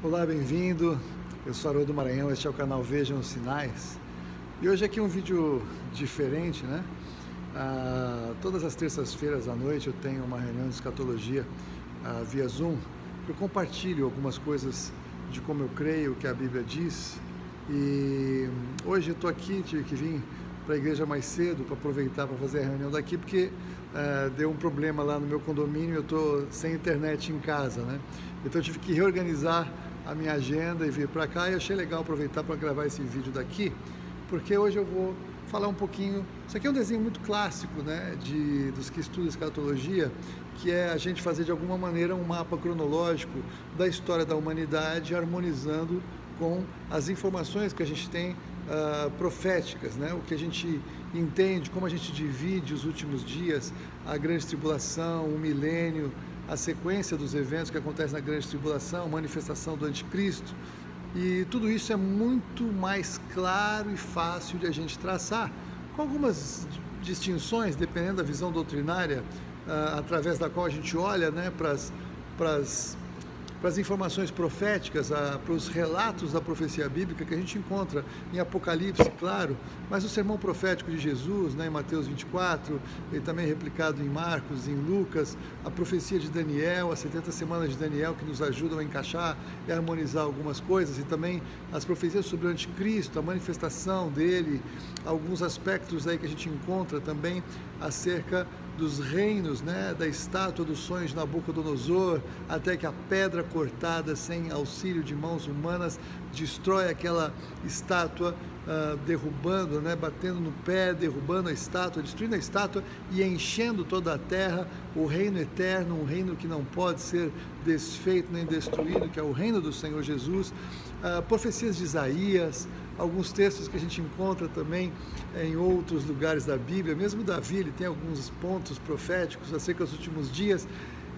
Olá, bem-vindo. Eu sou Haroldo Maranhão, este é o canal Vejam os Sinais. E hoje aqui um vídeo diferente, né? Todas as terças-feiras à noite eu tenho uma reunião de escatologia via Zoom. Eu compartilho algumas coisas de como eu creio, o que a Bíblia diz. E hoje eu estou aqui, tive que vir para a igreja mais cedo para aproveitar para fazer a reunião daqui, porque deu um problema lá no meu condomínio, eu estou sem internet em casa, né? Então eu tive que reorganizar a minha agenda e vir para cá, e achei legal aproveitar para gravar esse vídeo daqui, porque hoje eu vou falar um pouquinho. Isso aqui é um desenho muito clássico, né, dos que estudam escatologia, que é a gente fazer de alguma maneira um mapa cronológico da história da humanidade, harmonizando com as informações que a gente tem proféticas, né? O que a gente entende, como a gente divide os últimos dias, a grande tribulação, o milênio, a sequência dos eventos que acontecem na grande tribulação, a manifestação do anticristo, e tudo isso é muito mais claro e fácil de a gente traçar, com algumas distinções, dependendo da visão doutrinária, através da qual a gente olha, né, para as informações proféticas, para os relatos da profecia bíblica que a gente encontra em Apocalipse, claro, mas o sermão profético de Jesus, né, em Mateus 24, ele também é replicado em Marcos, em Lucas, a profecia de Daniel, as 70 semanas de Daniel, que nos ajudam a encaixar e harmonizar algumas coisas, e também as profecias sobre o anticristo, a manifestação dele, alguns aspectos aí que a gente encontra também acerca dos reinos, né, da estátua dos sonhos de Nabucodonosor, até que a pedra cortada sem auxílio de mãos humanas destrói aquela estátua, derrubando, né, batendo no pé, derrubando a estátua, destruindo a estátua e enchendo toda a terra, o reino eterno, um reino que não pode ser desfeito nem destruído, que é o reino do Senhor Jesus. Profecias de Isaías, alguns textos que a gente encontra também em outros lugares da Bíblia, mesmo Davi, ele tem alguns pontos proféticos acerca dos últimos dias.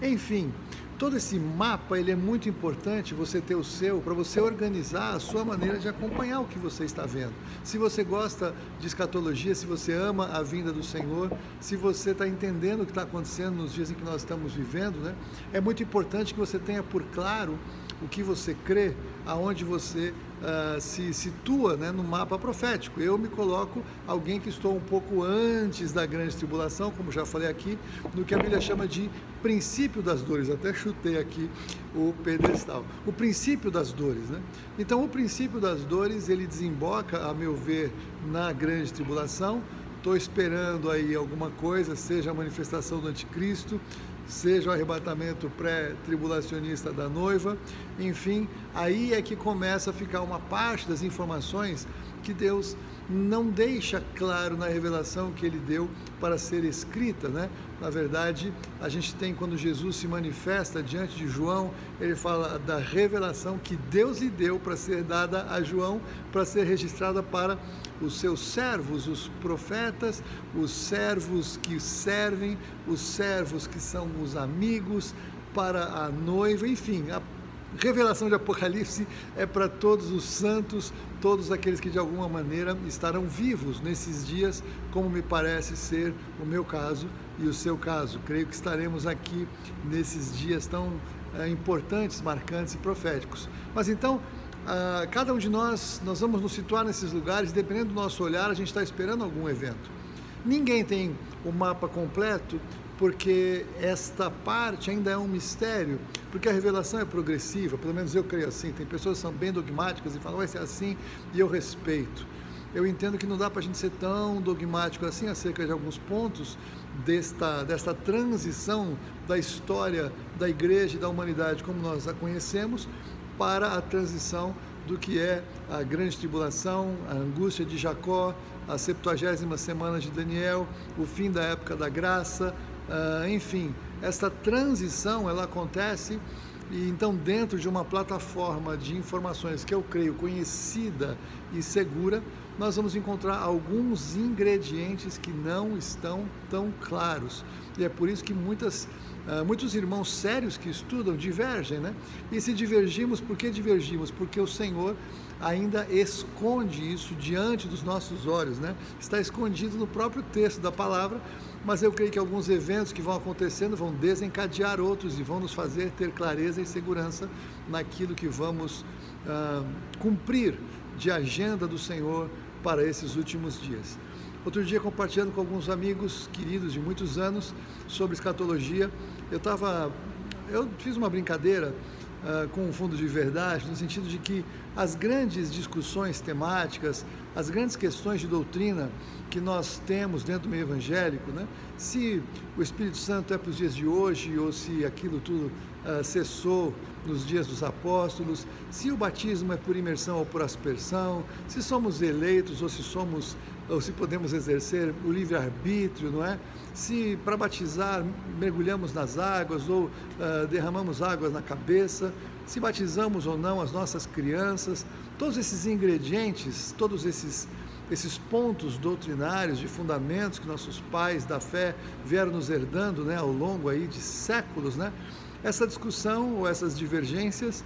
Enfim, todo esse mapa, ele é muito importante você ter o seu, para você organizar a sua maneira de acompanhar o que você está vendo. Se você gosta de escatologia, se você ama a vinda do Senhor, se você está entendendo o que está acontecendo nos dias em que nós estamos vivendo, né, é muito importante que você tenha por claro o que você crê, aonde você se situa, né, no mapa profético. Eu me coloco alguém que estou um pouco antes da grande tribulação, como já falei aqui, no que a Bíblia chama de princípio das dores. Até chutei aqui o pedestal. O princípio das dores, né? Então, o princípio das dores, ele desemboca, a meu ver, na grande tribulação. Estou esperando aí alguma coisa, seja a manifestação do anticristo, seja o arrebatamento pré-tribulacionista da noiva, enfim, aí é que começa a ficar uma parte das informações que Deus não deixa claro na revelação que ele deu para ser escrita, né? Na verdade, a gente tem, quando Jesus se manifesta diante de João, ele fala da revelação que Deus lhe deu para ser dada a João, para ser registrada para os seus servos, os profetas, os servos que servem, os servos que são os amigos, para a noiva, enfim, a revelação de Apocalipse é para todos os santos, todos aqueles que de alguma maneira estarão vivos nesses dias, como me parece ser o meu caso e o seu caso. Creio que estaremos aqui nesses dias tão importantes, marcantes e proféticos. Mas então, cada um de nós vamos nos situar nesses lugares, dependendo do nosso olhar, a gente está esperando algum evento. Ninguém tem o mapa completo, porque esta parte ainda é um mistério, porque a revelação é progressiva, pelo menos eu creio assim. Tem pessoas que são bem dogmáticas e falam, vai ser assim, e eu respeito. Eu entendo que não dá para a gente ser tão dogmático assim acerca de alguns pontos desta transição da história da igreja e da humanidade como nós a conhecemos, para a transição do que é a grande tribulação, a angústia de Jacó, a 70ª semana de Daniel, o fim da época da graça, enfim, essa transição ela acontece, e então dentro de uma plataforma de informações que eu creio conhecida e segura, nós vamos encontrar alguns ingredientes que não estão tão claros. e é por isso que muitos irmãos sérios que estudam divergem, né? E se divergimos, por que divergimos? Porque o Senhor ainda esconde isso diante dos nossos olhos, né? Está escondido no próprio texto da palavra, mas eu creio que alguns eventos que vão acontecendo vão desencadear outros e vão nos fazer ter clareza e segurança naquilo que vamos cumprir de agenda do Senhor para esses últimos dias. Outro dia, compartilhando com alguns amigos queridos de muitos anos sobre escatologia, eu fiz uma brincadeira com um fundo de verdade, no sentido de que as grandes discussões temáticas, as grandes questões de doutrina que nós temos dentro do meio evangélico, né? Se o Espírito Santo é para os dias de hoje ou se aquilo tudo cessou nos dias dos apóstolos, se o batismo é por imersão ou por aspersão, se somos eleitos ou se podemos exercer o livre-arbítrio, não é? Se para batizar mergulhamos nas águas ou derramamos águas na cabeça, se batizamos ou não as nossas crianças, todos esses ingredientes, todos esses pontos doutrinários de fundamentos que nossos pais da fé vieram nos herdando, né, ao longo aí de séculos, né? Essa discussão ou essas divergências,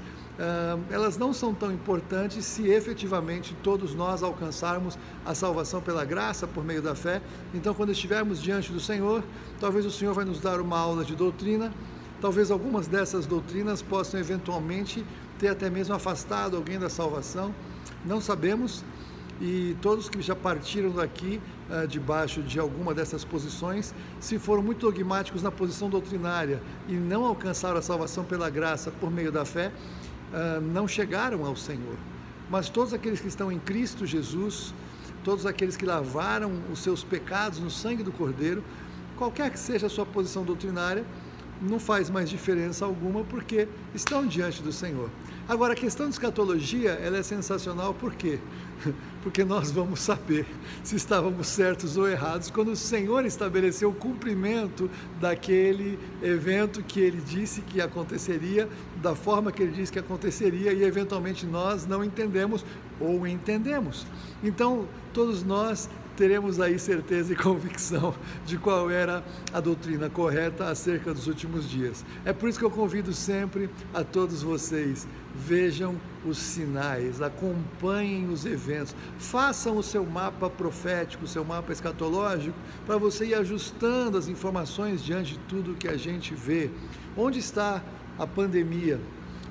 elas não são tão importantes se efetivamente todos nós alcançarmos a salvação pela graça por meio da fé. Então, quando estivermos diante do Senhor, talvez o Senhor vai nos dar uma aula de doutrina, talvez algumas dessas doutrinas possam eventualmente ter até mesmo afastado alguém da salvação, não sabemos. E todos que já partiram daqui debaixo de alguma dessas posições, se foram muito dogmáticos na posição doutrinária e não alcançaram a salvação pela graça por meio da fé, não chegaram ao Senhor. Mas todos aqueles que estão em Cristo Jesus, todos aqueles que lavaram os seus pecados no sangue do Cordeiro, qualquer que seja a sua posição doutrinária, não faz mais diferença alguma, porque estão diante do Senhor. Agora, a questão de escatologia, ela é sensacional, por quê? Porque nós vamos saber se estávamos certos ou errados quando o Senhor estabeleceu o cumprimento daquele evento que Ele disse que aconteceria, da forma que Ele disse que aconteceria, e eventualmente nós não entendemos ou entendemos. Então, todos nós teremos aí certeza e convicção de qual era a doutrina correta acerca dos últimos dias. É por isso que eu convido sempre a todos vocês, vejam os sinais, acompanhem os eventos, façam o seu mapa profético, o seu mapa escatológico, para você ir ajustando as informações diante de tudo que a gente vê. Onde está a pandemia?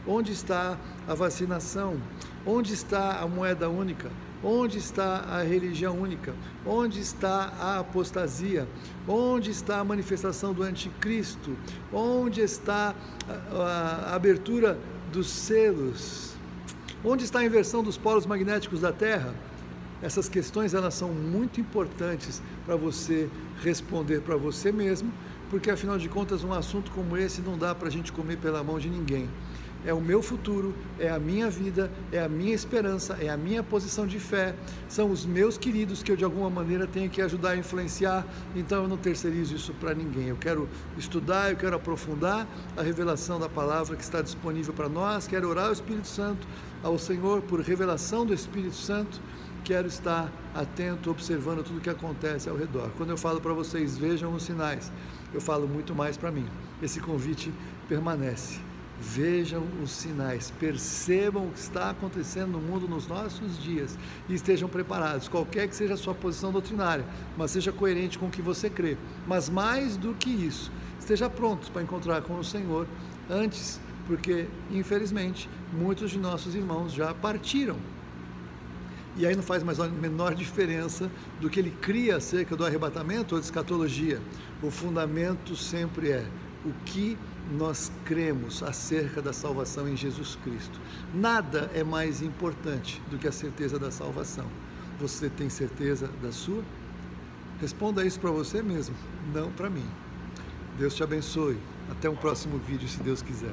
Onde está a vacinação? Onde está a moeda única? Onde está a religião única? Onde está a apostasia? Onde está a manifestação do anticristo? Onde está a abertura dos selos? Onde está a inversão dos polos magnéticos da Terra? Essas questões, elas são muito importantes para você responder para você mesmo, porque afinal de contas um assunto como esse não dá para a gente comer pela mão de ninguém. É o meu futuro, é a minha vida, é a minha esperança, é a minha posição de fé, são os meus queridos que eu de alguma maneira tenho que ajudar a influenciar, então eu não terceirizo isso para ninguém. Eu quero estudar, eu quero aprofundar a revelação da palavra que está disponível para nós, quero orar ao Espírito Santo, ao Senhor por revelação do Espírito Santo, quero estar atento, observando tudo o que acontece ao redor. Quando eu falo para vocês, vejam os sinais, eu falo muito mais para mim. Esse convite permanece. Vejam os sinais, percebam o que está acontecendo no mundo nos nossos dias e estejam preparados, qualquer que seja a sua posição doutrinária, mas seja coerente com o que você crê. Mas mais do que isso, esteja pronto para encontrar com o Senhor antes, porque infelizmente muitos de nossos irmãos já partiram. E aí não faz mais a menor diferença do que ele cria acerca do arrebatamento ou de escatologia. O fundamento sempre é o que nós cremos acerca da salvação em Jesus Cristo. Nada é mais importante do que a certeza da salvação. Você tem certeza da sua? Responda isso para você mesmo, não para mim. Deus te abençoe. Até um próximo vídeo, se Deus quiser.